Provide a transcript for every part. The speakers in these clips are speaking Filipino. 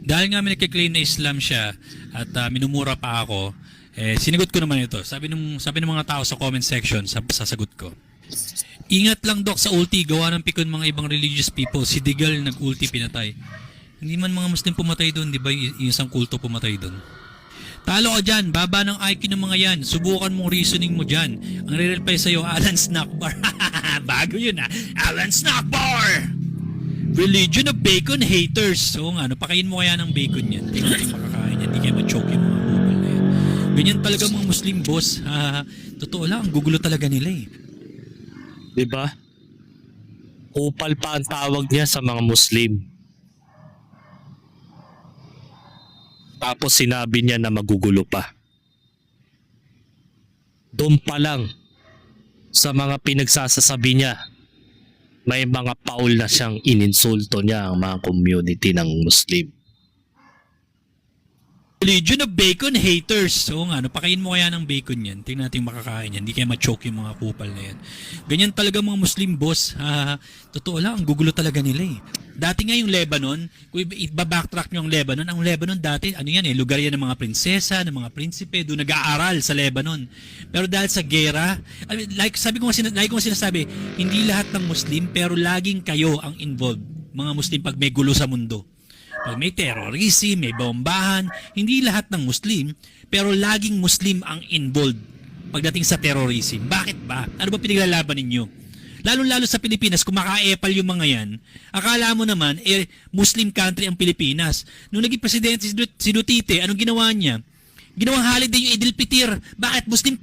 Dahil nga may nagkiklaim na Islam siya at minumura pa ako, sinagot ko naman ito. Sabi ng mga tao sa comment section, sasagot ko. Ingat lang Dok sa ulti, gawa ng pikon mga ibang religious people. Si Digal nag-ulti pinatay. Hindi man mga Muslim pumatay doon, di ba? Yung isang kulto pumatay doon. Talo ka dyan, baba ng IQ ng mga yan. Subukan mong reasoning mo dyan. Ang re-reply sa'yo, Alan Snackbar. Bago yun Alan Snackbar! Religion of bacon haters. So nga, pakain mo kaya ng bacon yan. Tingnan natin makakain yan. Hindi kayo ma-choke yung mga kupal na yan. Ganyan talaga mga Muslim boss. Totoo lang, gugulo talaga nila Diba? Kupal pa ang tawag niya sa mga Muslim. Tapos sinabi niya na magugulo pa. Doon pa lang sa mga pinagsasasabi niya, may mga paul na siyang ininsulto niya ang mga community ng Muslim. Religion of bacon haters. So nga, pakain mo kaya ng bacon yan. Tingnan natin makakain yan. Hindi kayo ma-choke yung mga kupal na yan. Ganyan talaga mga Muslim boss. Totoo lang, ang gugulo talaga nila Dati nga yung Lebanon, kung iba-backtrack nyo ang Lebanon dati, lugar yan ng mga prinsesa, ng mga prinsipe, doon nag-aaral sa Lebanon. Pero dahil sa gera, like ko sinasabi, hindi lahat ng Muslim, pero laging kayo ang involved, mga Muslim, pag may gulo sa mundo. Pag may terrorism, may bombahan, hindi lahat ng Muslim, pero laging Muslim ang involved pagdating sa terrorism. Bakit ba? Ano ba pinaglalaban ninyo? Lalo-lalo sa Pilipinas, kung maka-epal yung mga yan, akala mo naman, Muslim country ang Pilipinas. Nung naging presidente si Duterte, anong ginawa niya? Ginawang holiday yung Idil Fitir. Bakit Muslim?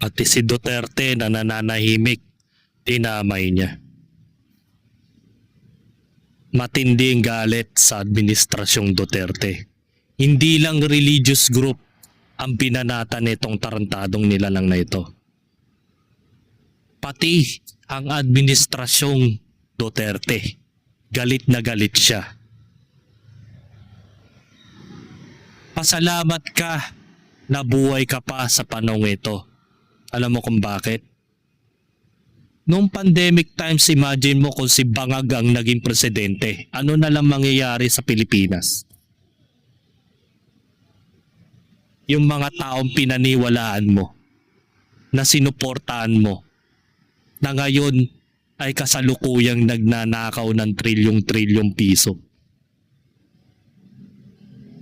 Pati si Duterte na nananahimik, dinamay niya. Matinding galit sa administrasyong Duterte. Hindi lang religious group ang binanata nitong tarantadong nilalang na ito. Pati ang administrasyong Duterte. Galit na galit siya. Pasalamat ka na buhay ka pa sa panahong ito. Alam mo kung bakit? Noong pandemic times, imagine mo kung si Bangag ang naging presidente. Ano na lang mangyayari sa Pilipinas? Yung mga taong pinaniwalaan mo, na sinuportahan mo, na ngayon ay kasalukuyang nagnanakaw ng trilyong-trilyong piso.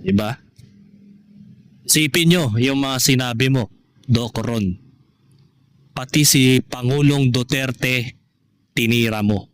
Diba? Isipin nyo yung mga sinabi mo, Doc Ron. Pati si Pangulong Duterte, tinira mo.